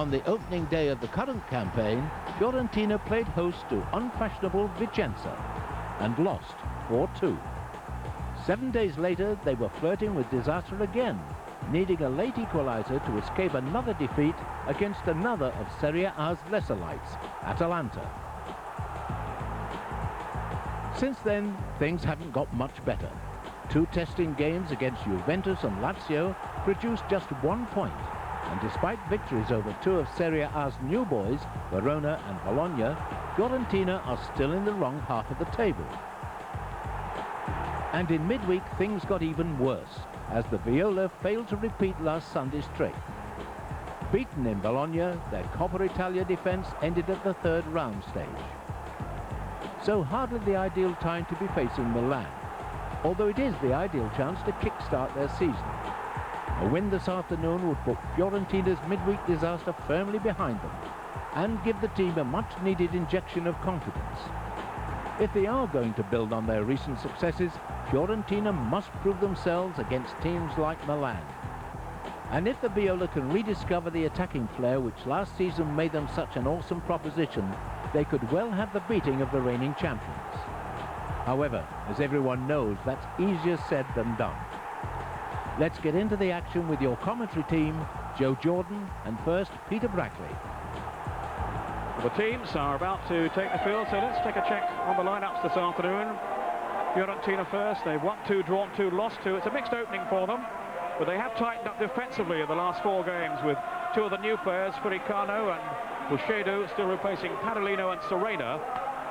On the opening day of the current campaign, Fiorentina played host to unfashionable Vicenza and lost 4-2. 7 days later, they were flirting with disaster again, needing a late equaliser to escape another defeat against another of Serie A's lesser lights, Atalanta. Since then, things haven't got much better. 2 testing games against Juventus and Lazio produced just 1 point, and despite victories over 2 of Serie A's new boys, Verona and Bologna, Fiorentina are still in the wrong half of the table. And in midweek, things got even worse, as the Viola failed to repeat last Sunday's trick. Beaten in Bologna, their Coppa Italia defence ended at the 3rd round stage. So hardly the ideal time to be facing Milan, although it is the ideal chance to kick-start their season. A win this afternoon would put Fiorentina's midweek disaster firmly behind them and give the team a much-needed injection of confidence. If they are going to build on their recent successes, Fiorentina must prove themselves against teams like Milan. And if the Viola can rediscover the attacking flair which last season made them such an awesome proposition, they could well have the beating of the reigning champions. However, as everyone knows, that's easier said than done. Let's get into the action with your commentary team, Joe Jordan, and first, Peter Brackley. The teams are about to take the field, so let's take a check on the lineups this afternoon. Fiorentina first. They've won 2, drawn 2, lost 2. It's a mixed opening for them, but they have tightened up defensively in the last 4 games with 2 of the new players, Furicano and Buscedo, still replacing Padalino and Serena,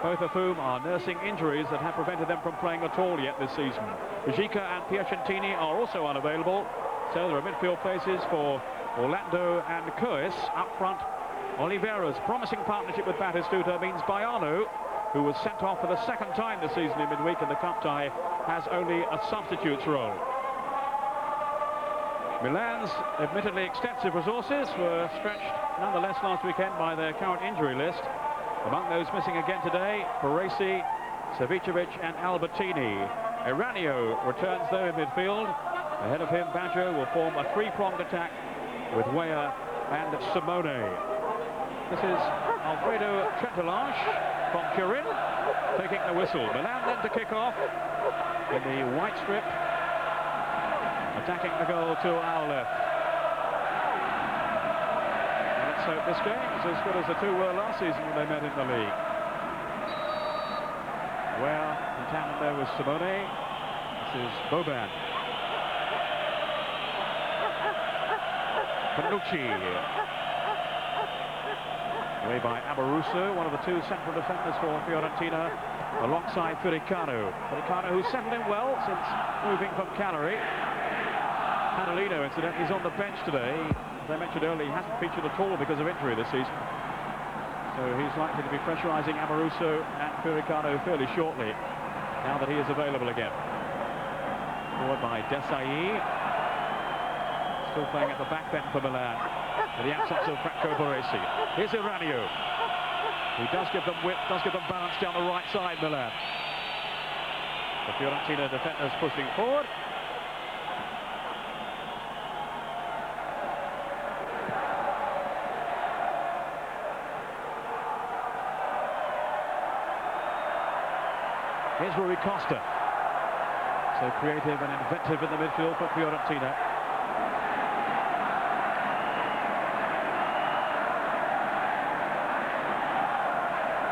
both of whom are nursing injuries that have prevented them from playing at all yet this season. Bajika and Piacentini are also unavailable, so there are midfield places for Orlando and Coes. Up front, Oliveira's promising partnership with Batistuta means Baiano, who was sent off for the 2nd time this season in midweek in the cup tie, has only a substitute's role. Milan's admittedly extensive resources were stretched nonetheless last weekend by their current injury list. Among those missing again today, Parisi, Savicevic and Albertini. Eranio returns though in midfield. Ahead of him, Baggio will form a 3-pronged attack with Weah and Simone. This is Alfredo Trentelange from Turin taking the whistle. Milan then to kick off in the white strip, attacking the goal to our left. And let's hope this game is as good as the 2 were last season when they met in the league. Where in tandem there was Simone. This is Boban. Panucci. Away by Amoruso, one of the 2 central defenders for Fiorentina, alongside Furicano. Furicano, who's settled in well since moving from Cagliari. Padalino, incidentally, is on the bench today. As I mentioned earlier, he hasn't featured at all because of injury this season. So he's likely to be pressurising Amoruso and Furicano fairly shortly, now that he is available again. Forward by Desailly. Still playing at the back then for Milan, in the absence of Franco Baresi. Here's Eranio, who does give them width, does give them balance down the right side, Milan. The Fiorentina defenders pushing forward. Here's Rui Costa. So creative and inventive in the midfield for Fiorentina.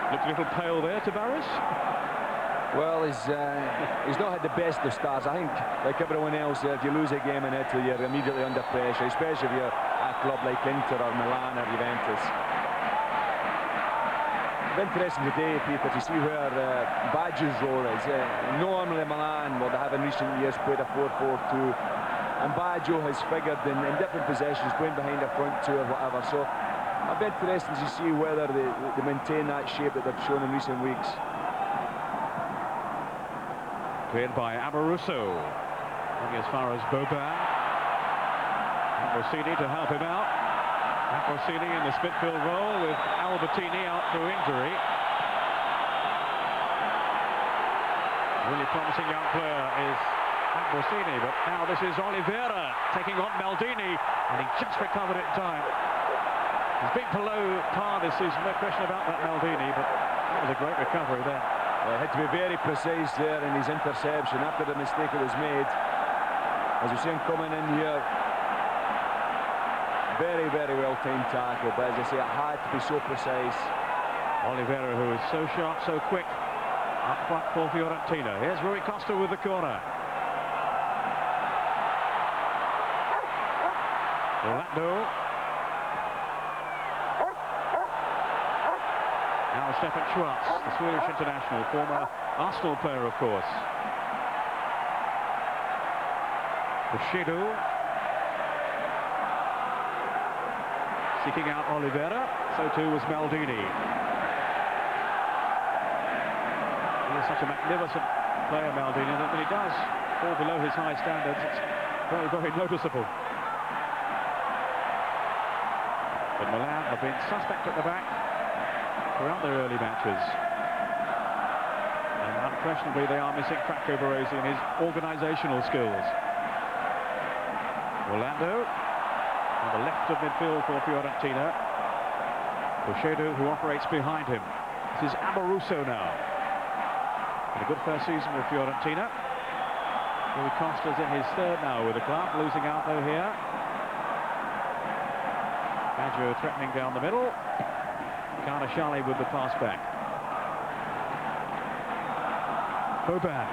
Looks a little pale there to Barris. Well, he's not had the best of starts. I think, like everyone else, if you lose a game in Italy, you're immediately under pressure, especially if you're a club like Inter or Milan or Juventus. It's interesting today, Peter, to see where Baggio's role is. Normally Milan, well, they have in recent years played a 4-4-2, and Baggio has figured in different possessions, playing behind a front 2 or whatever. So I'll be interested to see whether they maintain that shape that they've shown in recent weeks. Cleared by Amoruso. Looking as far as Boban. Ambrosini to help him out. Ambrosini in the midfield role with Albertini out through injury. Really promising young player is Ambrosini, but now this is Oliveira taking on Maldini, and he just recovered it in time. He's been below par this season, no question about that, Maldini, but that was a great recovery there. Well, he had to be very precise there in his interception after the mistake that was made. As you see him coming in here, very, very well-timed tackle, but as I say, it had to be so precise. Oliveira, who is so sharp, so quick, up front for Fiorentina. Here's Rui Costa with the corner. Orlando. Now Stefan Schwarz, the Swedish international, former Arsenal player, of course. Bushido. Seeking out Oliveira, so too was Maldini. He is such a magnificent player, Maldini, that when he does fall below his high standards, it's very, very noticeable. But Milan have been suspect at the back throughout their early matches. And unquestionably they are missing Franco Baresi and his organisational skills. Orlando on the left of midfield for Fiorentina. Bushido, who operates behind him. This is Amoruso now. Had a good first season with Fiorentina. Rui Costa's in his third now with the club, losing out though here. Baggio threatening down the middle. Carnashali with the pass back. Boban.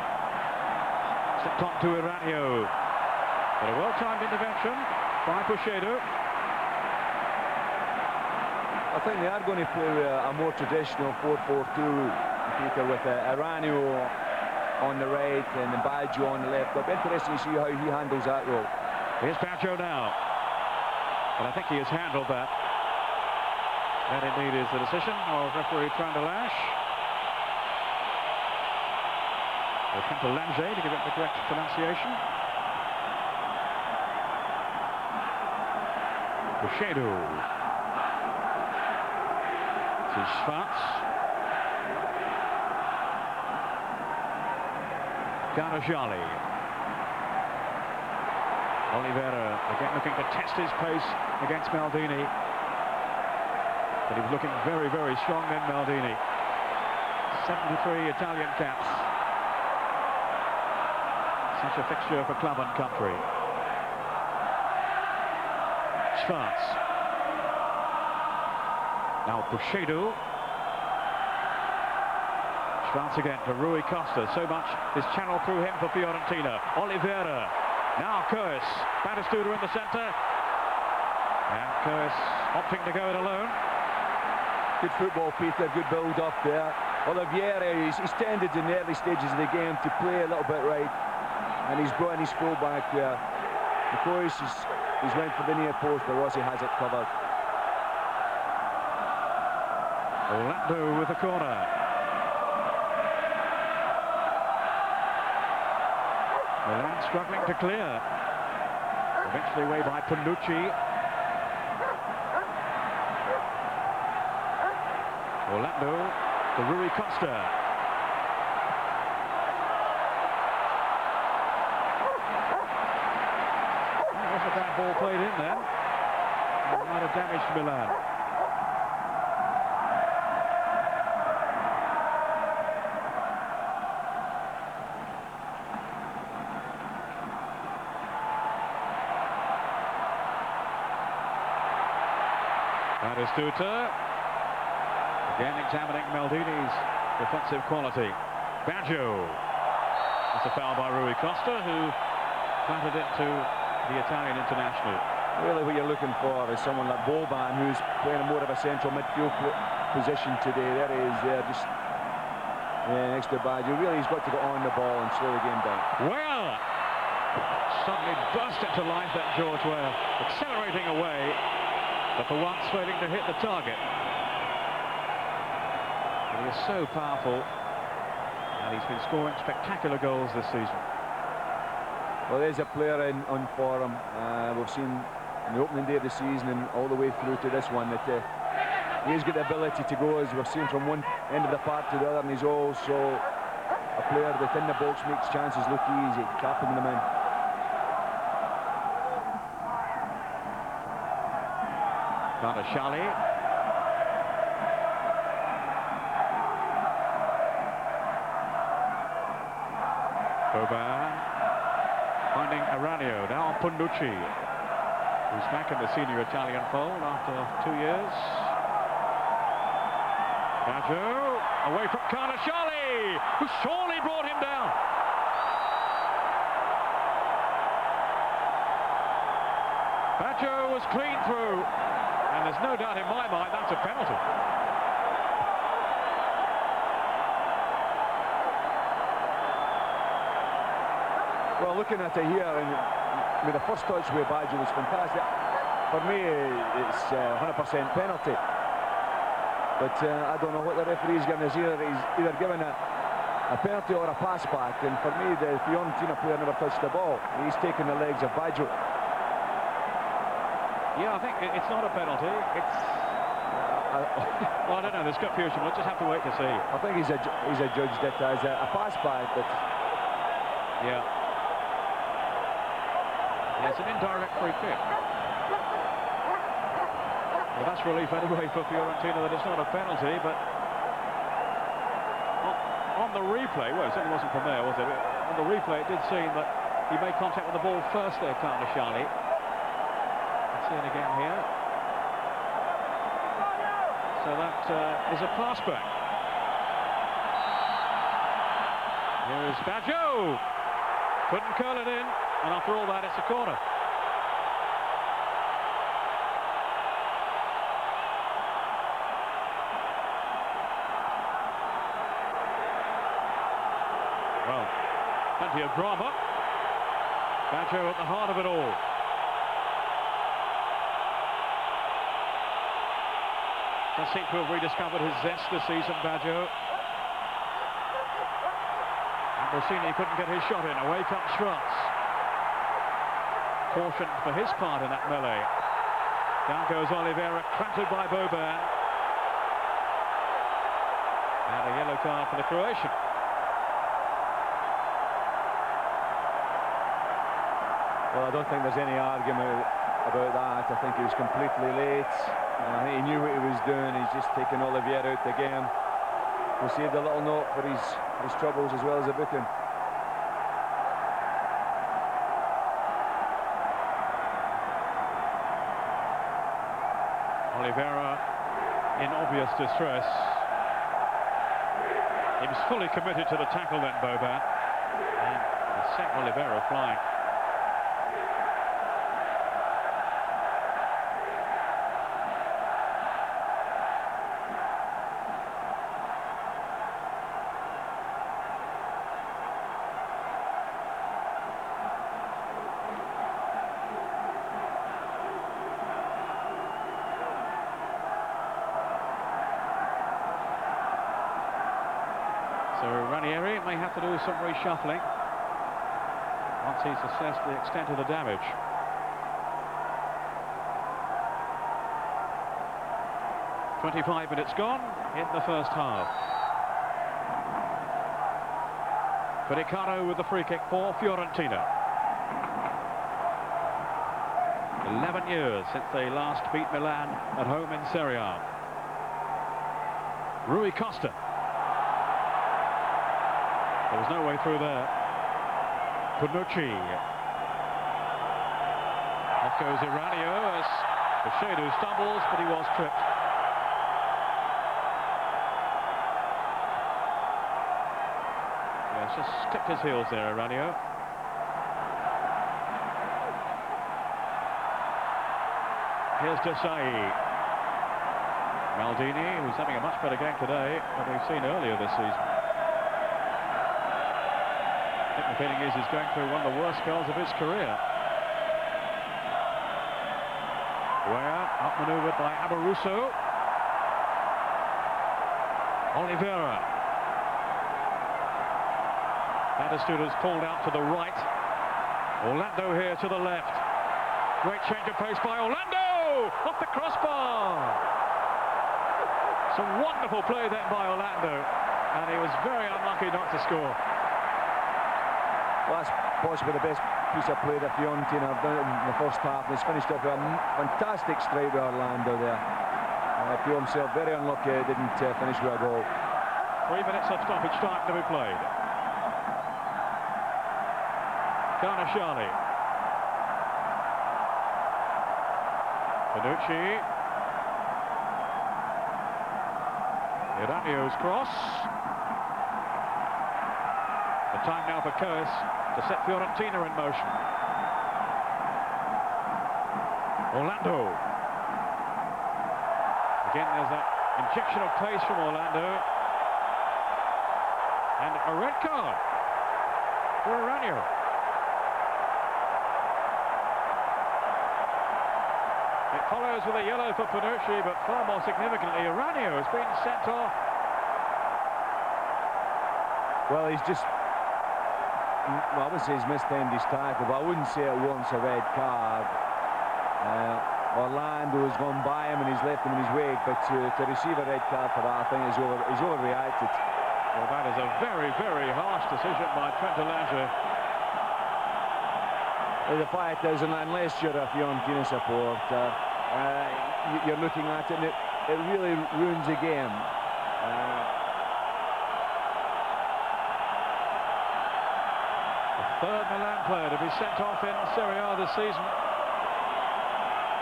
Stepped on to Iranio. But a well-timed intervention by Bushido. I think they are going to play a more traditional 4-4-2, Peter, with Iranio on the right and Baggio on the left. It'll be interesting to see how he handles that role. Here's Baggio now. And I think he has handled that. That indeed is the decision of referee Trandelash. Or Trandelash to give it the correct pronunciation. Bushido. This is Schwarz. Carnashali. Oliveira again looking to test his pace against Maldini. But he was looking very, very strong then, Maldini. 73 Italian caps. Such a fixture for club and country. Schwarz. Now Bushido. Schwarz again to Rui Costa. So much is channeled through him for Fiorentina. Oliveira. Now Coes. Batistuta in the centre. And Coes opting to go it alone. Good football, Peter. Good build-up there. Oliveira, he's tended in the early stages of the game to play a little bit right. And he's brought in his full-back there. Coes he's went for the near post, but Rossi has it covered. Orlando with the corner. Milan struggling to clear. Eventually away by Panucci. Orlando to Rui Costa. That wasn't a bad ball played in there. It might have damaged Milan. Batistuta again examining Maldini's defensive quality. Baggio. That's a foul by Rui Costa, who planted it to the Italian international. Really what you're looking for is someone like Boban, who's playing more of a central midfield position today. There he is there, just next to Baggio. Really, he's got to get on the ball and slow the game down. Well, suddenly burst into life, that George Weah, accelerating away, but for once failing to hit the target. But he is so powerful, and he's been scoring spectacular goals this season. Well, there's a player on form. We've seen in the opening day of the season and all the way through to this one that he's got the ability to go, as we've seen, from one end of the park to the other, and he's also a player that in the box makes chances look easy, tapping them in. Shali. Boban finding Aranio, now Punducci, who's back in the senior Italian fold after 2 years. Baggio away from Shali, who surely brought him down. Baggio was clean through, and there's no doubt in my mind that's a penalty. Well, looking at it here, and with the first touch with Baggio was fantastic. For me, it's 100% penalty. But I don't know what the referee's giving us here. He's either giving a penalty or a pass back. And for me, the Fiorentina player never touched the ball. He's taking the legs of Baggio. Yeah, I think it's not a penalty. It's... well, I don't know. There's confusion. We'll just have to wait to see. I think he's adjudged it as a pass back, but... Yeah. It's an indirect free kick. Well, that's relief anyway for Fiorentina that it's not a penalty, but on the replay, well, it certainly wasn't from there, was it? On the replay, it did seem that he made contact with the ball first there, Shali. Let's see it again here. So that is a pass back. Here's Baggio. Couldn't curl it in, and after all that, it's a corner. Well, plenty of drama. Baggio at the heart of it all. Does seem to have rediscovered his zest this season, Baggio. Rossini couldn't get his shot in. Away comes Schwartz. Caution for his part in that melee. Down goes Oliveira, clattered by Boban. And a yellow card for the Croatian. Well, I don't think there's any argument about that. I think he was completely late. I think he knew what he was doing. He's just taking Oliveira out the game. Received a little note for his troubles as well as a booking. Oliveira in obvious distress. He was fully committed to the tackle then, Boban. And he sent Oliveira flying. So Ranieri may have to do some reshuffling once he's assessed the extent of the damage. "25 minutes gone in the first half. Pericaro with the free kick for Fiorentina. 11 years since they last beat Milan at home in Serie A. Rui Costa. There was no way through there. Punducci. Off goes Aranio as Shadu stumbles, but he was tripped. Yes, just clipped his heels there, Aranio. Here's Desai. Maldini, who's having a much better game today than we've seen earlier this season. I think the feeling is he's going through one of the worst spells of his career. Where outmaneuvered by Amoruso. Oliveira. Batistuta is pulled out to the right. Orlando here to the left. Great change of pace by Orlando! Off the crossbar! Some wonderful play then by Orlando. And he was very unlucky not to score. Well, that's possibly the best piece of play that Fiorentina have done in the first half. He's finished off with a fantastic strike with Orlando there. Pio himself very unlucky, didn't finish with a goal. 3 minutes of stoppage time to be played. Carnashali. Bonucci. Iranio's cross. The time now for Coes to set Fiorentina in motion. Orlando. Again, there's that injection of pace from Orlando. And a red card for Iranio. It follows with a yellow for Bonucci, but far more significantly, Iranio has been sent off. Well, he's just... Well, I would say he's mistimed his tackle, but I wouldn't say it warrants a red card. Orlando has gone by him and he's left him in his wake, but to receive a red card for that, I think he's overreacted. Well, that is a very, very harsh decision by Trent Alonso. The fact is, unless you're a Fiorentina supporter, you're looking at it and it really ruins the game. The third Milan player to be sent off in Serie A this season.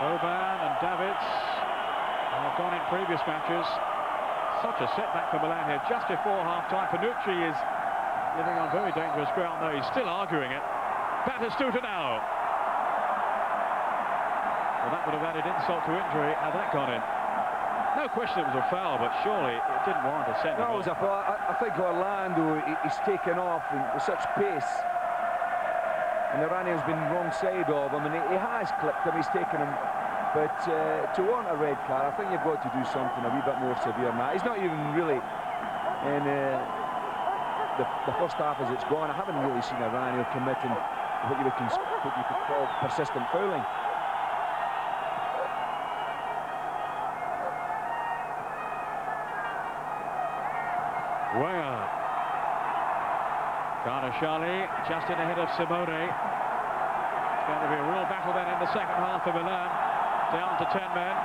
Boban and Davids have gone in previous matches. Such a setback for Milan here just before half-time. Bonucci is living on very dangerous ground, though. He's still arguing it. Batistuta now. Well, that would have added insult to injury had that gone in. No question it was a foul, but surely it didn't warrant a send-off. No, it was a foul. I think Orlando, he's taken off with such pace. And Iranio's been wrong side of him, and he has clipped him, he's taken him. But to want a red card, I think you've got to do something a wee bit more severe than that. He's not even really in the first half as it's gone. I haven't really seen Iranio committing what you could call persistent fouling. Where? Carnashali just in ahead of Simone. It's going to be a real battle then in the second half for Milan. Down to 10 men.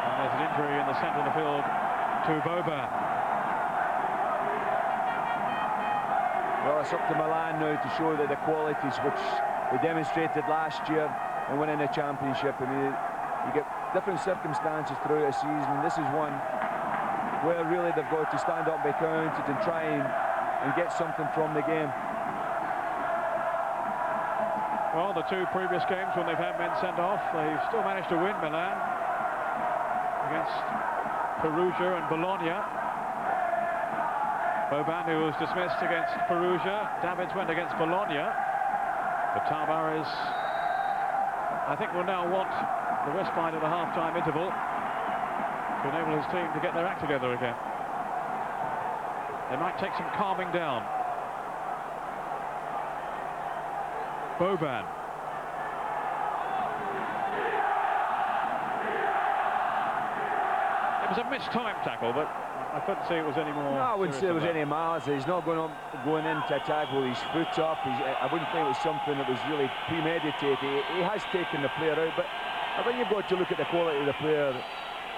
And there's an injury in the centre of the field to Boban. Well, it's up to Milan now to show that the qualities which they demonstrated last year and winning the championship. And you get different circumstances throughout a season, and this is one where really they've got to stand up and be counted and try and get something from the game. Well, the two previous games when they've had men sent off, they've still managed to win, Milan, against Perugia and Bologna. Boban, who was dismissed against Perugia. Davids went against Bologna. But Tavares, I think, will now want the respite of the half-time interval to enable his team to get their act together again. They might take some calming down. Boban. It was a mistimed tackle, but I couldn't say it was any more. No, I wouldn't say there was any malice. He's not going into attack with his foot up. I wouldn't think it was something that was really premeditated. He has taken the player out, but I think you've got to look at the quality of the player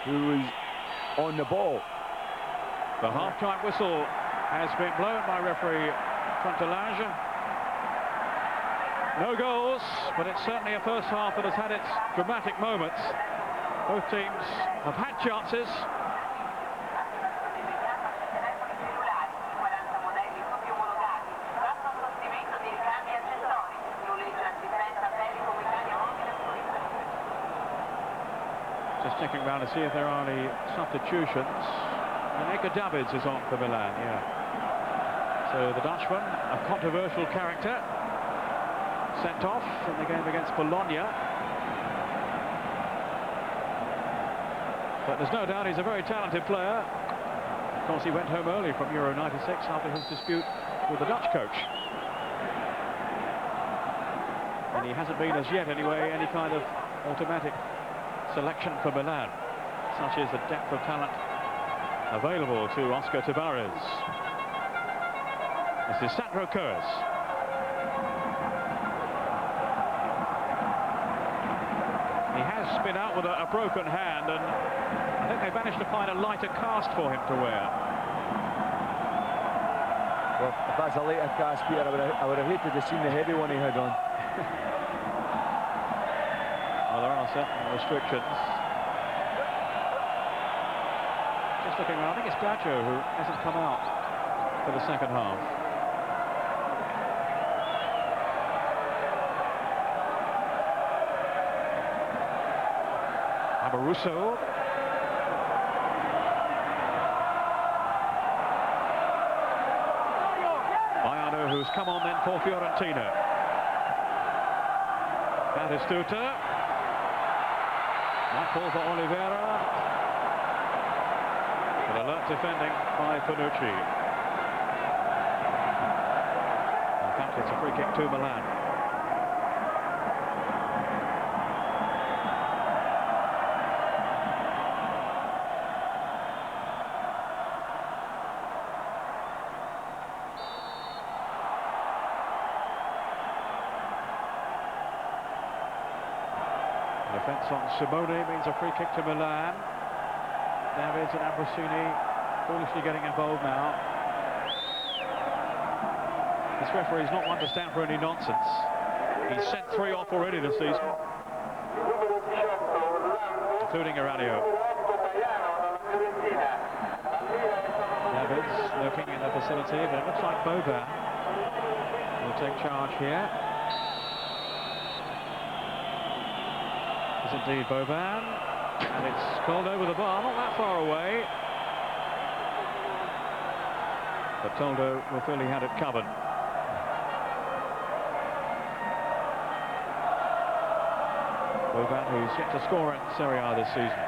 who is on the ball. The half-time whistle has been blown by referee Fontalange. No goals, but it's certainly a first half that has had its dramatic moments. Both teams have had chances. Just checking around to see if there are any substitutions. And Ac Davids is on for Milan, yeah. So the Dutchman, a controversial character, sent off in the game against Bologna. But there's no doubt he's a very talented player. Of course, he went home early from Euro 96 after his dispute with the Dutch coach. And he hasn't been, as yet anyway, any kind of automatic selection for Milan. Such is the depth of talent available to Oscar Tavares. This is Sandro Coes. He has been out with a broken hand, and I think they managed to find a lighter cast for him to wear. Well, if that's a later cast, Peter, I would have hated to seen the heavy one he had on. Well, there are certain restrictions. Just looking around, I think it's Baggio who hasn't come out for the second half. Amoruso. Bayano, who's come on then for Fiorentina. Batistuta. That ball for Oliveira. But alert defending by Panucci. In fact, it's a free kick to Milan. Defence on Simone means a free kick to Milan. Davids and Ambrosini foolishly getting involved now. This referee's not one to stand for any nonsense. He's sent 3 off already this season, including Aranio. Davids looking in the vicinity, but it looks like Boban will take charge here. Is indeed Boban, and it's called over the bar, not that far away. But Toldo will feel he had it covered. Boban, who's yet to score in Serie A this season.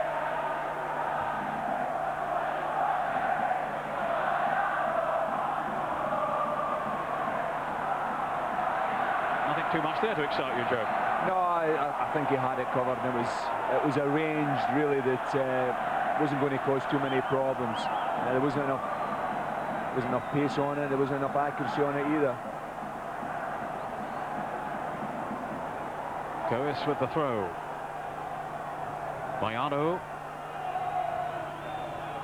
Nothing too much there to excite you, Joe. No, I think he had it covered, and it was arranged really that wasn't going to cause too many problems. There wasn't enough pace on it, there wasn't enough accuracy on it either. Coes with the throw. Bayano.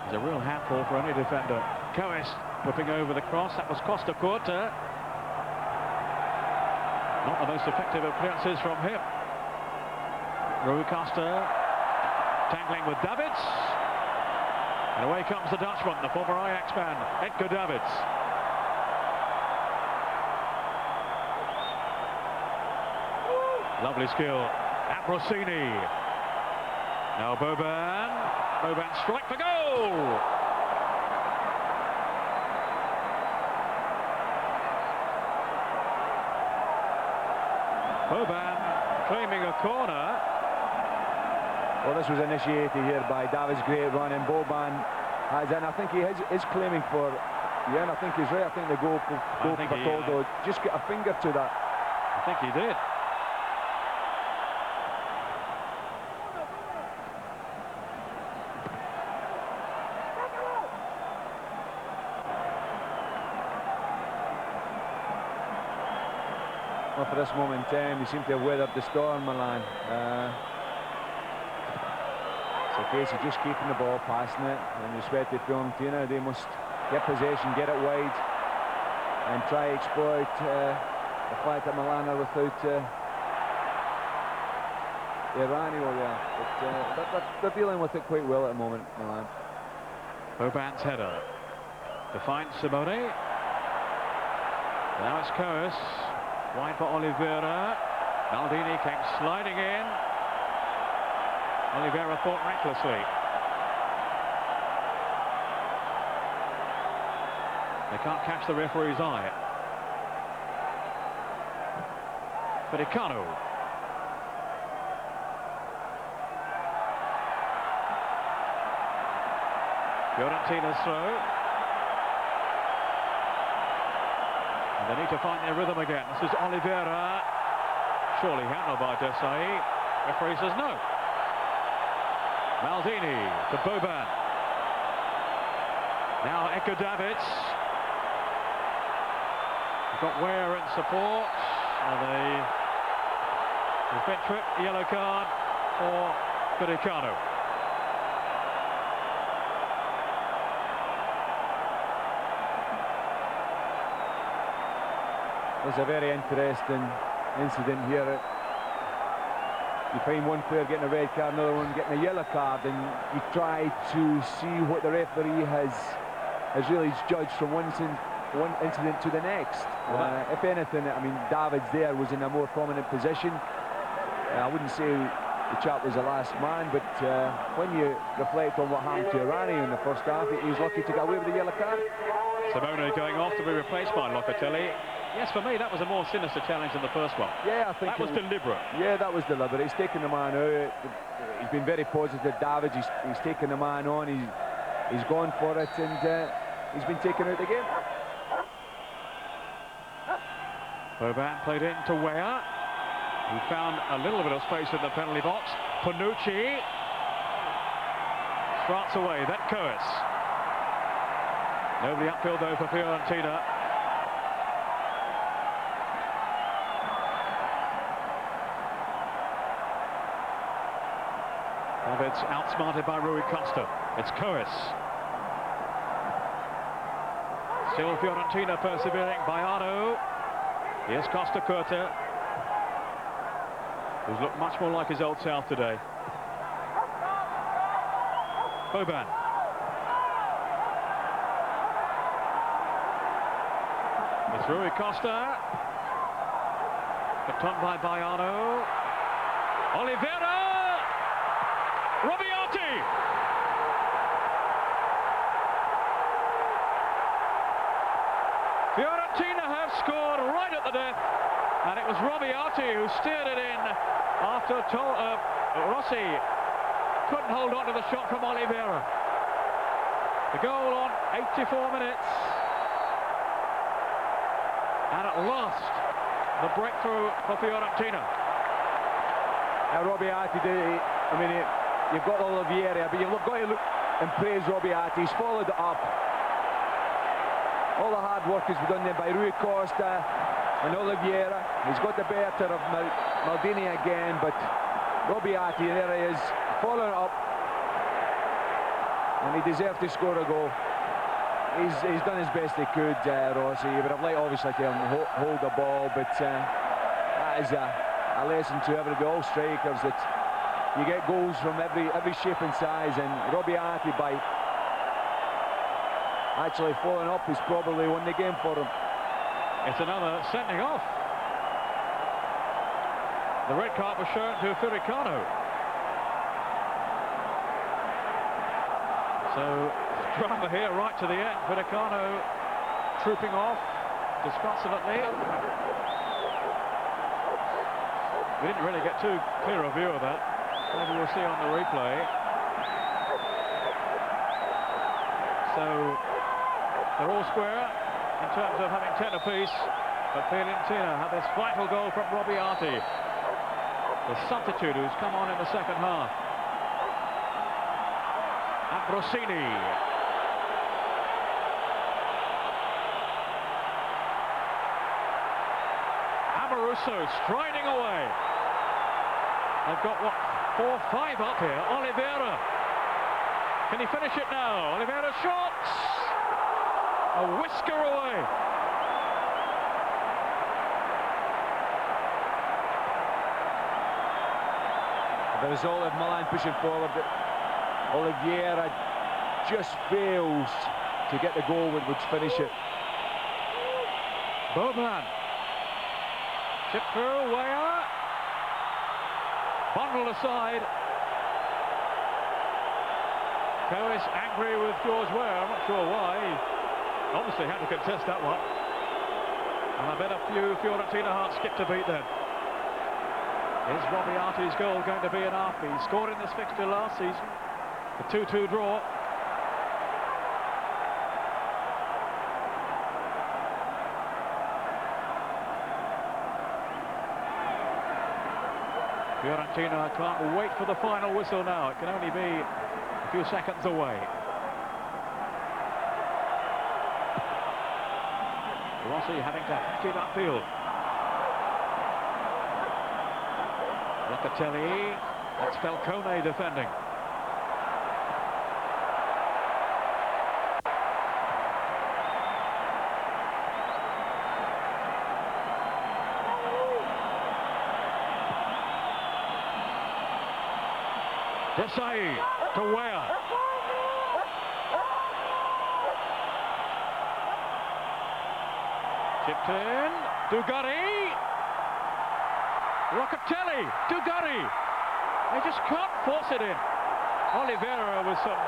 He's a real handful for any defender. Coes whipping over the cross. That was Costa Curta. Not the most effective appearances from him. Rui Costa tangling with Davids. And away comes the Dutchman, the former Ajax man, Edgar Davids. Lovely skill. Ambrosini. Now Boban. Boban strike for goal! Boban claiming a corner. Well, this was initiated here by Davids. Great run, and Boban has, and I think he is claiming for, yeah, and I think he's right. I think the goal for Toldo. Just get a finger to that. I think he did. Well, for this moment in time, they seem to have weathered the storm, Milan. It's a case of just keeping the ball, passing it. In respect to Fiorentina, they must get possession, get it wide, and try to exploit the fact that Milan are without Aranio there. But they're dealing with it quite well at the moment, Milan. Boban's header to find Simone. Now it's Coes. Wide for Oliveira. Maldini came sliding in. Oliveira fought recklessly. They can't catch the referee's eye. Fedicano. Fiorentina's throw. And they need to find their rhythm again. This is Oliveira. Surely handled by Desai. Referee says no. Maldini to Boban. Now Edgar Davids. Got Ware in support, and there's been tripped, yellow card for Fiorentina. There's a very interesting incident here. You find one player getting a red card, another one getting a yellow card, and you try to see what the referee has really judged from one incident to the next. If anything, I mean, Davids there was in a more prominent position. I wouldn't say the chap was the last man, but when you reflect on what happened to Irani in the first half, he was lucky to get away with the yellow card. Simone going off to be replaced by Locatelli. Yes, for me, that was a more sinister challenge than the first one. Yeah, I think that was deliberate. Yeah, that was deliberate. He's taken the man out. He's been very positive, Davids. He's taken the man on. He's gone for it, and he's been taken out again. Boban played it into Ware, who found a little bit of space in the penalty box. Panucci starts away, then Coes. Nobody upfield though for Fiorentina. Davids outsmarted by Rui Costa. It's Coes. Still Fiorentina persevering. Baiano. Here's Costa Curta, who's looked much more like his old self today. Boban. It's Rui Costa. Baton by Baiano. Oliveira! Robiati! Fiorentina have scored right at the death, and it was Robiati who steered it in after Rossi couldn't hold on to the shot from Oliveira. The goal on 84 minutes, and at last the breakthrough for Fiorentina. Robiati did. I mean, you've got Oliveira, but you've got to look and praise Robiati. He's followed it up. All the hard work has been done there by Rui Costa and Oliveira. He's got the better of Maldini again, but Robiati, there he is, following it up, and he deserved to score a goal. He's done his best he could, Rossi. He would have liked, obviously, to hold the ball, but that is a lesson to all strikers, that you get goals from every shape and size, and Robiati, by actually following up, is probably won the game for him. It's another sending off. The red card was shown to Fiorentina. So drama here right to the end. Fiorentina trooping off disconsolately. We didn't really get too clear a view of that. Maybe we'll see on the replay. So they're all square in terms of having 10 apiece, but Fiorentina have this vital goal from Robiati, the substitute who's come on in the second half. Ambrosini. Amoruso striding away. They've got, what, 4-5 up here. Oliveira. Can he finish it now? Oliveira shots! A whisker away. The result of Milan pushing forward, but Oliveira just fails to get the goal which would finish it. Boban. Chip through, Ware. Bundled aside. Coes angry with George Ware. I'm not sure why. He obviously had to contest that one. And I bet a few Fiorentina hearts skipped a beat then. Is Robiati's goal going to be enough? He scored in this fixture last season. The 2-2 draw. Fiorentina can't wait for the final whistle now. It can only be a few seconds away. Rossi having to hack it upfield. Locatelli, that's Falcone defending. Desai to Weah. Chipped in, Dugarry. Locatelli, Dugarry. They just can't force it in. Oliveira with some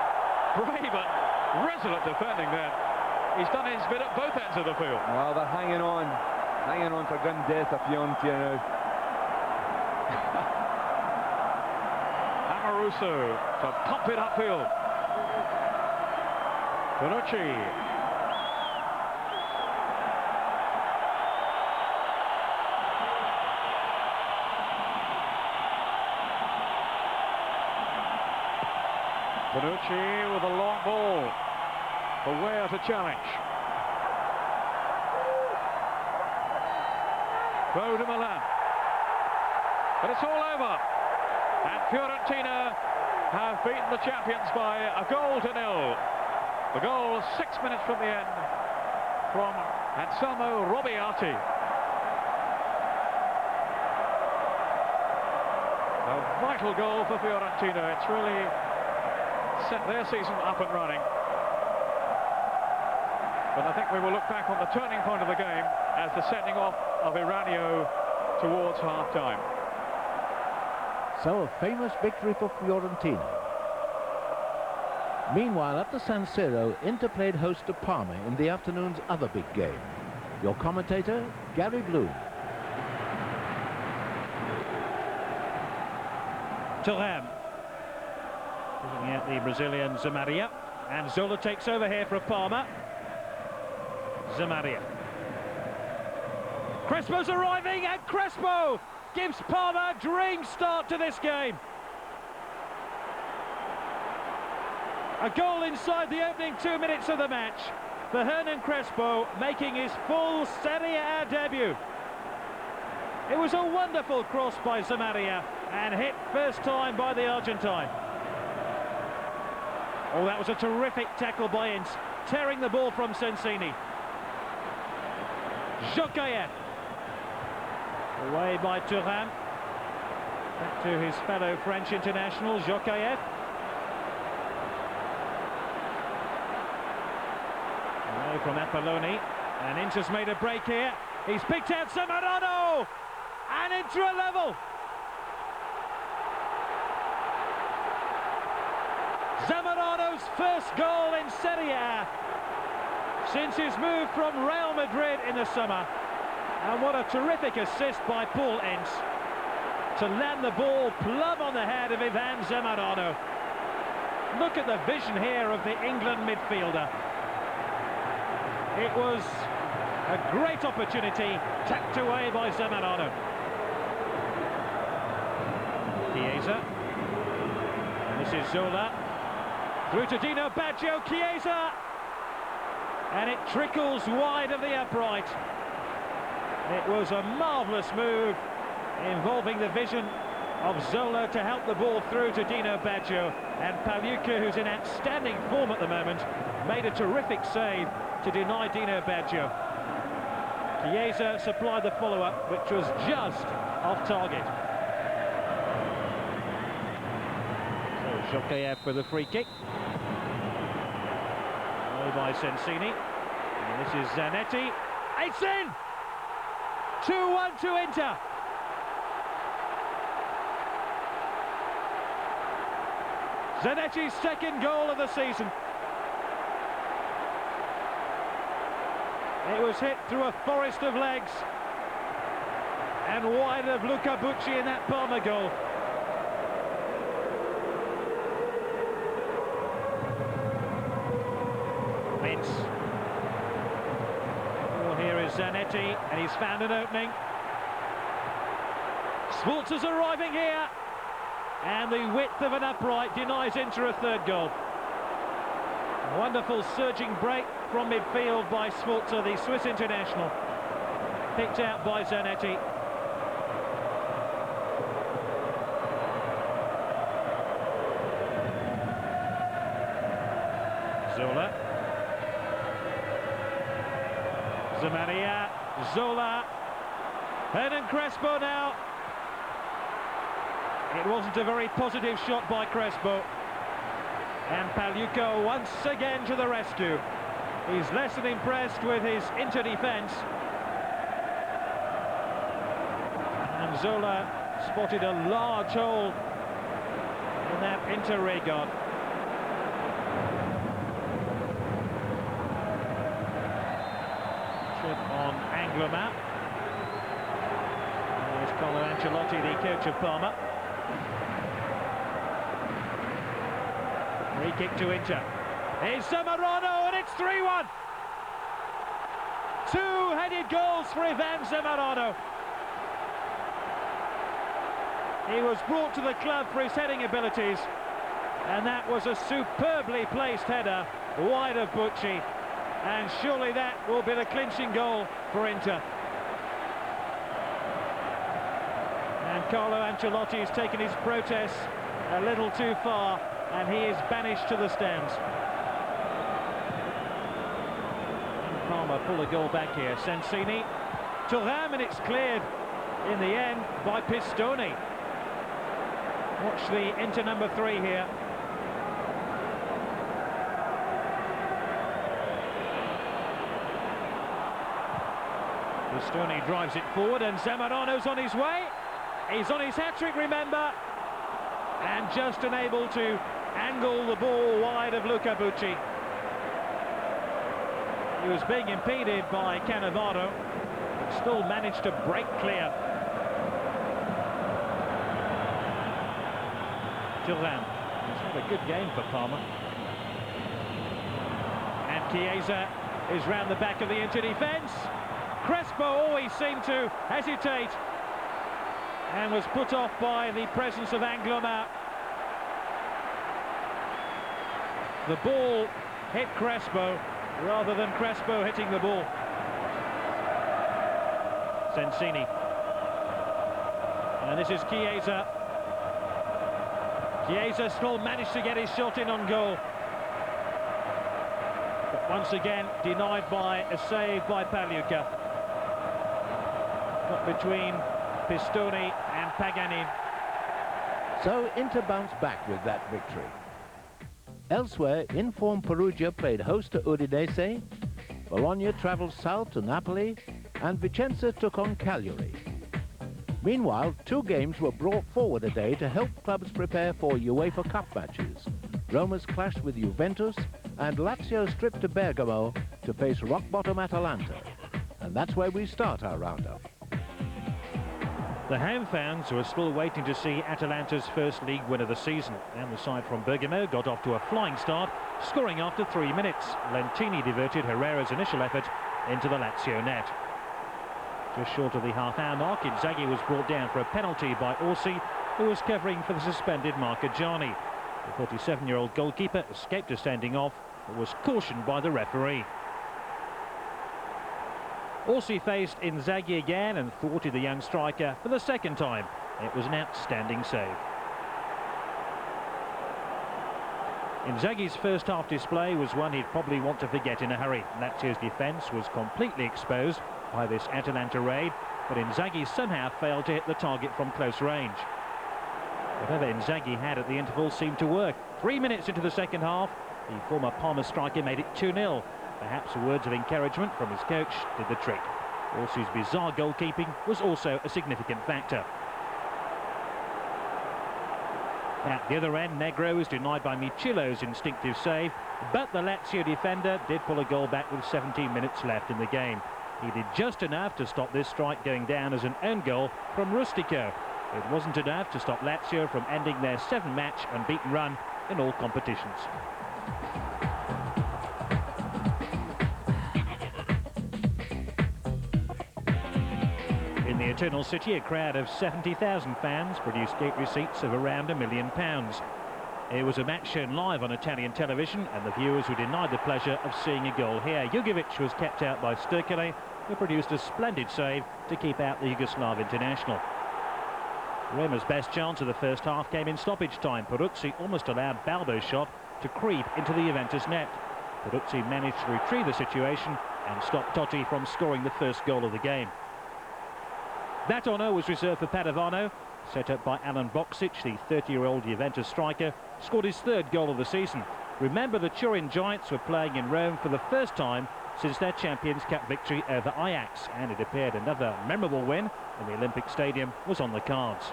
brave and resolute defending there. He's done his bit at both ends of the field. Well, they're hanging on for grim death of Fiorentina now. Amaruso to pump it upfield. Bonucci. Bonucci with a long ball. For Weah to challenge. Go to Milan. But it's all over. And Fiorentina have beaten the champions by a goal to nil. The goal 6 minutes from the end from Anselmo Robiati. A vital goal for Fiorentina. It's really set their season up and running. But I think we will look back on the turning point of the game as the sending off of Iranio towards half-time. So a famous victory for Fiorentina. Meanwhile, at the San Siro, Inter played host to Parma in the afternoon's other big game. Your commentator, Gary Bloom. Thuram. Looking at the Brazilian Zamaria. And Zola takes over here for Parma. Zamaria. Crespo's arriving, and Crespo gives Parma a dream start to this game. A goal inside the opening 2 minutes of the match for Hernan Crespo, making his full Serie A debut. It was a wonderful cross by Zamaria and hit first time by the Argentine. Oh, that was a terrific tackle by Ince, tearing the ball from Sensini. Jokayev. Away by Thuram. Back to his fellow French international, Jokayev. Away from Apolloni. And Inter's made a break here. He's picked out Zamorano! And into a level! Zamorano's first goal in Serie A since his move from Real Madrid in the summer. And what a terrific assist by Paul Ince to land the ball plumb on the head of Ivan Zamorano. Look at the vision here of the England midfielder. It was a great opportunity, tapped away by Zamorano. Chiesa. And this is Zola. Through to Dino Baggio, Chiesa. And it trickles wide of the upright. It was a marvellous move involving the vision of Zola to help the ball through to Dino Baggio. And Pagliuca, who's in outstanding form at the moment, made a terrific save to deny Dino Baggio. Chiesa supplied the follow-up, which was just off target. So Jokayev for the free kick. Away by Sensini. And this is Zanetti. It's in! 2-1 to Inter. Zanetti's second goal of the season. It was hit through a forest of legs and wide of Luca Bucci in that Parma goal. Ince. Oh, here is Zanetti, and he's found an opening. Sforza's arriving here, and the width of an upright denies Inter a third goal. Wonderful surging break from midfield by Sforza, the Swiss international. Picked out by Zanetti. Zola. Zamaria. Zola. Hernan Crespo now. It wasn't a very positive shot by Crespo. And Pagliuca once again to the rescue. He's less than impressed with his Inter defence. And Zola spotted a large hole in that Inter Regon. Trip on Angloma. There's Carlo Ancelotti, the coach of Parma. Free kick to Inter. Here's Zamorano, and it's 3-1. Two-headed goals for Ivan Zamorano. He was brought to the club for his heading abilities, and that was a superbly placed header wide of Bucci, and surely that will be the clinching goal for Inter. And Carlo Ancelotti has taken his protests a little too far, and he is banished to the stands. And Parma pull a goal back here. Sensini, Thuram, and it's cleared in the end by Pistoni. Watch the Inter number 3 here. Pistoni drives it forward, and Zamorano's on his way. He's on his hat-trick, remember, and just unable to angle the ball wide of Luca Bucci. He was being impeded by Cannavaro, but still managed to break clear. Thuram. It's not a good game for Parma. And Chiesa is round the back of the Inter defence. Crespo always seemed to hesitate and was put off by the presence of Angloma. The ball hit Crespo rather than Crespo hitting the ball. Sensini. And this is Chiesa. Chiesa still managed to get his shot in on goal. But once again denied by a save by Pagliuca. Got between Pistoni and Paganin. So Inter bounced back with that victory. Elsewhere, in-form Perugia played host to Udinese, Bologna travelled south to Napoli, and Vicenza took on Cagliari. Meanwhile, 2 games were brought forward a day to help clubs prepare for UEFA Cup matches. Roma's clashed with Juventus, and Lazio's trip to Bergamo to face rock-bottom Atalanta. And that's where we start our roundup. The home fans were still waiting to see Atalanta's first league win of the season, and the side from Bergamo got off to a flying start, scoring after 3 minutes. Lentini diverted Herrera's initial effort into the Lazio net. Just short of the half-hour mark, Inzaghi was brought down for a penalty by Orsi, who was covering for the suspended Marchigiani. The 37-year-old goalkeeper escaped a sending off, but was cautioned by the referee. Orsi faced Inzaghi again and thwarted the young striker for the second time. It was an outstanding save. Inzaghi's first half display was one he'd probably want to forget in a hurry. Lazio's defence was completely exposed by this Atalanta raid, but Inzaghi somehow failed to hit the target from close range. Whatever Inzaghi had at the interval seemed to work. 3 minutes into the second half, the former Parma striker made it 2-0. Perhaps words of encouragement from his coach did the trick. Orsi's bizarre goalkeeping was also a significant factor. At the other end, Negro was denied by Michillo's instinctive save, but the Lazio defender did pull a goal back with 17 minutes left in the game. He did just enough to stop this strike going down as an own goal from Rustico. It wasn't enough to stop Lazio from ending their 7-match unbeaten run in all competitions. In the Eternal City, a crowd of 70,000 fans produced gate receipts of around £1 million. It was a match shown live on Italian television, and the viewers were denied the pleasure of seeing a goal here. Jugovic was kept out by Sturkele, who produced a splendid save to keep out the Yugoslav international. Roma's best chance of the first half came in stoppage time. Peruzzi almost allowed Balbo's shot to creep into the Juventus net. Peruzzi managed to retrieve the situation and stop Totti from scoring the first goal of the game. That honour was reserved for Padovano, set up by Alan Boksic. The 30-year-old Juventus striker scored his third goal of the season. Remember, the Turin Giants were playing in Rome for the first time since their Champions Cup victory over Ajax, and it appeared another memorable win in the Olympic Stadium was on the cards.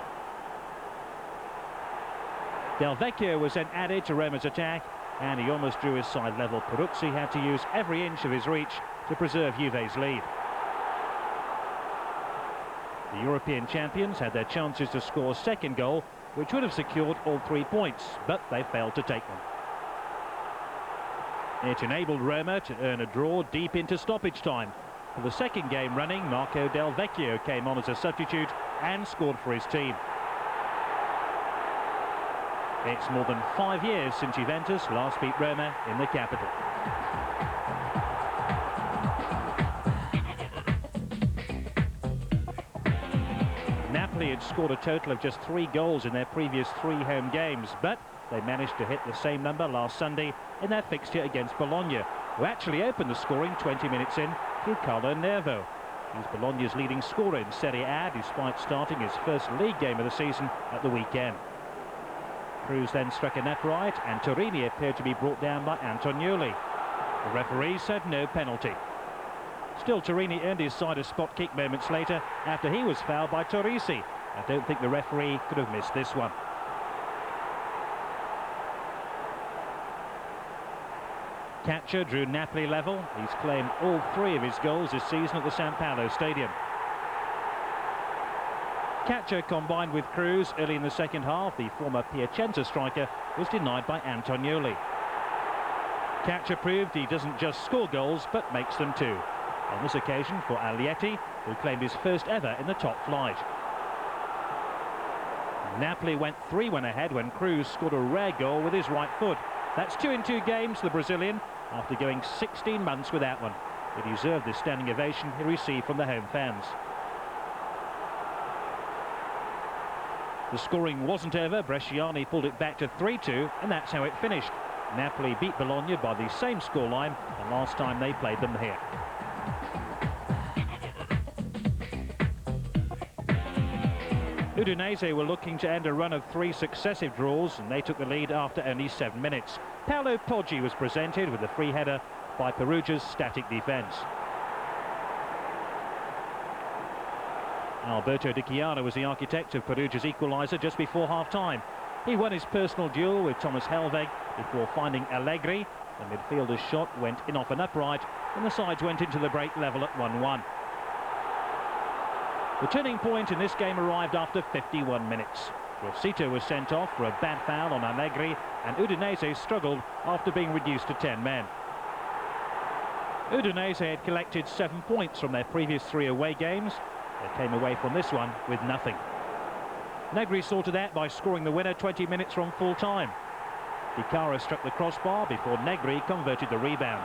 Del Vecchio was then added to Roma's attack, and he almost drew his side level. Peruzzi had to use every inch of his reach to preserve Juve's lead. The European champions had their chances to score a second goal, which would have secured all 3 points, but they failed to take them. It enabled Roma to earn a draw deep into stoppage time. For the second game running, Marco Del Vecchio came on as a substitute and scored for his team. It's more than 5 years since Juventus last beat Roma in the capital. Napoli had scored a total of just 3 goals in their previous 3 home games, but they managed to hit the same number last Sunday in their fixture against Bologna, who actually opened the scoring 20 minutes in through Carlo Nervo. He's Bologna's leading scorer in Serie A, despite starting his first league game of the season at the weekend. Cruz then struck an upright, and Torini appeared to be brought down by Antonioli. The referee said no penalty. Still, Torini earned his side a spot kick moments later after he was fouled by Torrisi. I don't think the referee could have missed this one. Caccia drew Napoli level. He's claimed all 3 of his goals this season at the San Paolo Stadium. Caccia combined with Cruz early in the second half. The former Piacenza striker was denied by Antonioli. Caccia proved he doesn't just score goals but makes them too. On this occasion for Aglietti, who claimed his first ever in the top flight. Napoli went 3-1 ahead when Cruz scored a rare goal with his right foot. That's 2 in 2 games for the Brazilian after going 16 months without one. He deserved the standing ovation he received from the home fans. The scoring wasn't over. Bresciani pulled it back to 3-2, and that's how it finished. Napoli beat Bologna by the same scoreline the last time they played them here. Udinese were looking to end a run of 3 successive draws, and they took the lead after only 7 minutes. Paolo Poggi was presented with a free header by Perugia's static defence. Alberto Di Chiara was the architect of Perugia's equaliser just before half-time. He won his personal duel with Thomas Helveg before finding Allegri. The midfielder's shot went in off an upright, and the sides went into the break level at 1-1. The turning point in this game arrived after 51 minutes. Rossito was sent off for a bad foul on Allegri, and Udinese struggled after being reduced to 10 men. Udinese had collected 7 points from their previous 3 away games. They came away from this one with nothing. Negri sorted out by scoring the winner 20 minutes from full time. Di Chiara struck the crossbar before Negri converted the rebound.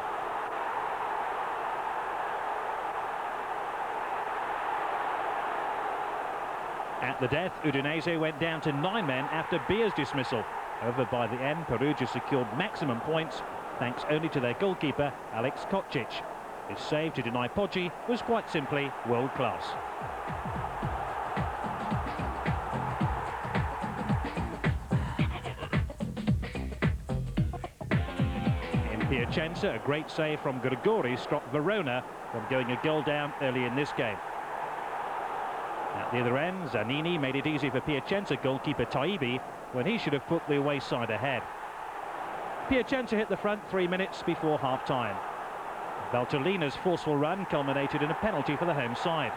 At the death, Udinese went down to 9 men after Bia's dismissal. However, by the end, Perugia secured maximum points, thanks only to their goalkeeper, Alex Kocic. His save to deny Poggi was quite simply world-class. In Piacenza, a great save from Gregori stopped Verona from going a goal down early in this game. At the other end, Zanini made it easy for Piacenza goalkeeper Taibi when he should have put the away side ahead. Piacenza hit the front 3 minutes before half-time. Valtellina's forceful run culminated in a penalty for the home side.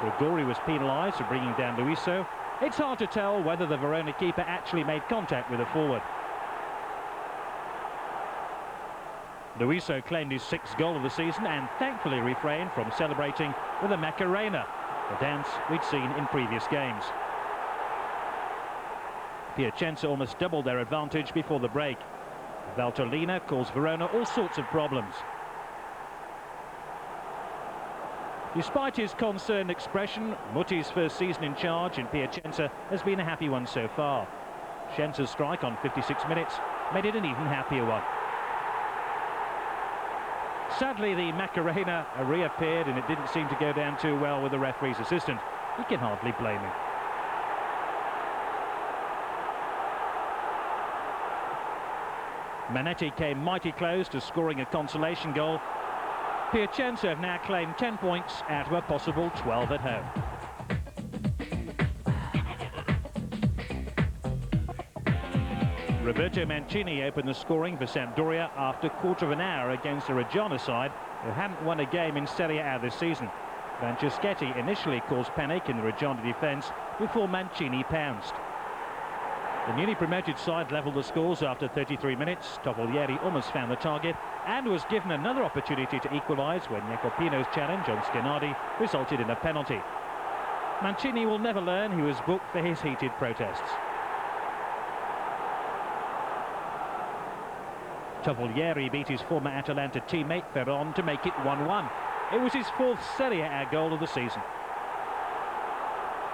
Gregori was penalised for bringing down Luiso. It's hard to tell whether the Verona keeper actually made contact with the forward. Luiso claimed his 6th goal of the season and thankfully refrained from celebrating with a Macarena, a dance we'd seen in previous games. Piacenza almost doubled their advantage before the break. Valtellina calls Verona all sorts of problems. Despite his concerned expression, Mutti's first season in charge in Piacenza has been a happy one so far. Scienza's strike on 56 minutes made it an even happier one. Sadly, the Macarena reappeared and it didn't seem to go down too well with the referee's assistant. He can hardly blame him. Manetti came mighty close to scoring a consolation goal. Piacenza have now claimed 10 points out of a possible 12 at home. Roberto Mancini opened the scoring for Sampdoria after a quarter of an hour against the Reggiana side, who hadn't won a game in Serie A this season. Franceschetti initially caused panic in the Reggiana defence before Mancini pounced. The newly promoted side levelled the scores after 33 minutes. Topolieri almost found the target and was given another opportunity to equalise when Jacopino's challenge on Scanardi resulted in a penalty. Mancini will never learn he was booked for his heated protests. Topolieri beat his former Atalanta teammate Ferron to make it 1-1. It was his fourth Serie A goal of the season.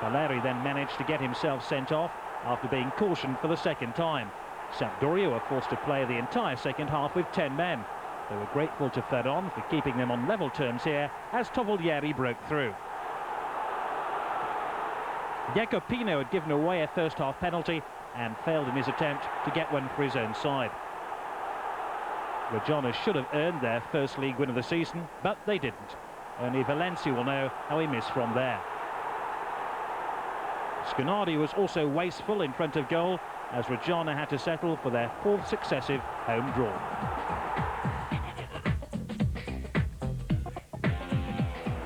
Valeri then managed to get himself sent off after being cautioned for the second time. Sampdoria were forced to play the entire second half with 10 men. They were grateful to Ferron for keeping them on level terms here as Topolieri broke through. Jacopino had given away a first-half penalty and failed in his attempt to get one for his own side. Reggiana should have earned their first league win of the season, but they didn't. Only Valencia will know how he missed from there. Scanardi was also wasteful in front of goal as Reggiana had to settle for their fourth successive home draw.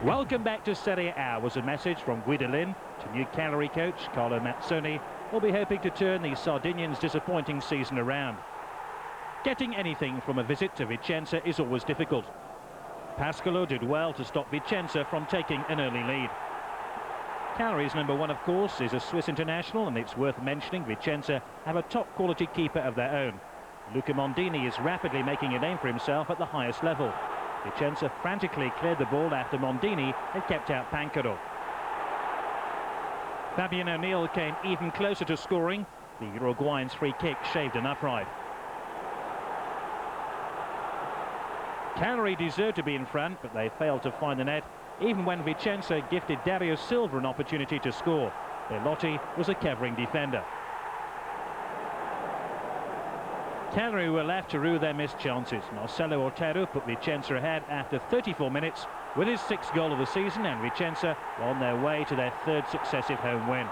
Welcome back to Serie A was a message from Guidolin to new Cagliari coach Carlo Mazzoni, who'll be hoping to turn the Sardinians' disappointing season around. Getting anything from a visit to Vicenza is always difficult. Pascolo did well to stop Vicenza from taking an early lead. Cagliari's number one, of course, is a Swiss international, and it's worth mentioning Vicenza have a top-quality keeper of their own. Luca Mondini is rapidly making a name for himself at the highest level. Vicenza frantically cleared the ball after Mondini had kept out Pancaro. Fabian O'Neill came even closer to scoring. The Uruguayan's free kick shaved an upright. Cagliari deserved to be in front, but they failed to find the net, even when Vicenza gifted Dario Silva an opportunity to score. Bellotti was a covering defender. Cagliari were left to rue their missed chances. Marcelo Otero put Vicenza ahead after 34 minutes with his sixth goal of the season, and Vicenza were on their way to their third successive home win.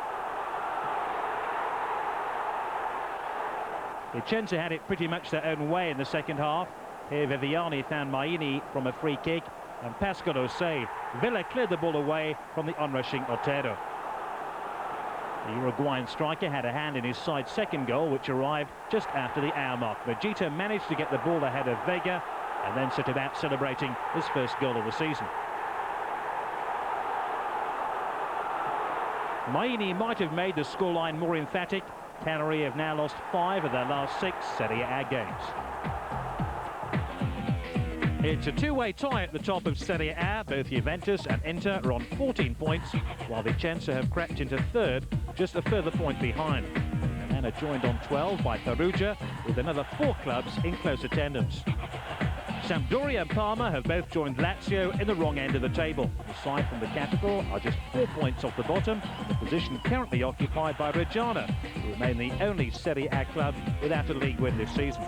Vicenza had it pretty much their own way in the second half. Here Viviani found Maini from a free kick and Pascolo saved. Villa cleared the ball away from the onrushing Otero. The Uruguayan striker had a hand in his side's second goal, which arrived just after the hour mark. Majita managed to get the ball ahead of Vega and then set about celebrating his first goal of the season. Maini might have made the scoreline more emphatic. Cagliari have now lost 5 of their last 6 Serie A games. It's a two-way tie at the top of Serie A. Both Juventus and Inter are on 14 points, while Vicenza have crept into third, just a further point behind. And are joined on 12 by Perugia, with another 4 clubs in close attendance. Sampdoria and Parma have both joined Lazio in the wrong end of the table. Aside from the capital are just 4 points off the bottom, the position currently occupied by Reggiana, who remain the only Serie A club without a league win this season.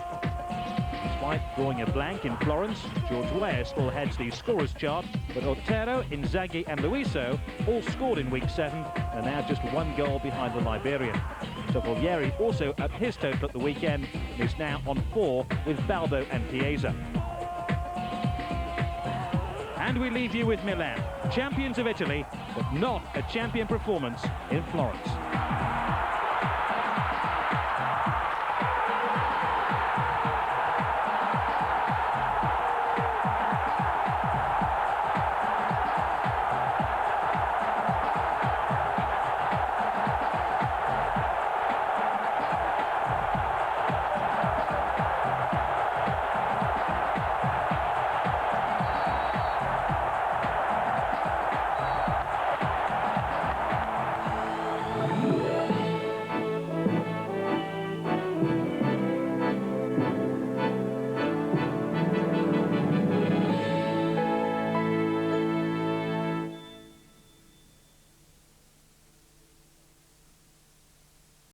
Despite drawing a blank in Florence, George Weah still heads the scorers chart, but Otero, Inzaghi and Luiso all scored in week 7 and are now just 1 goal behind the Liberian. Topolieri also upped his total at the weekend and is now on 4 with Balbo and Chiesa. And we leave you with Milan, champions of Italy, but not a champion performance in Florence.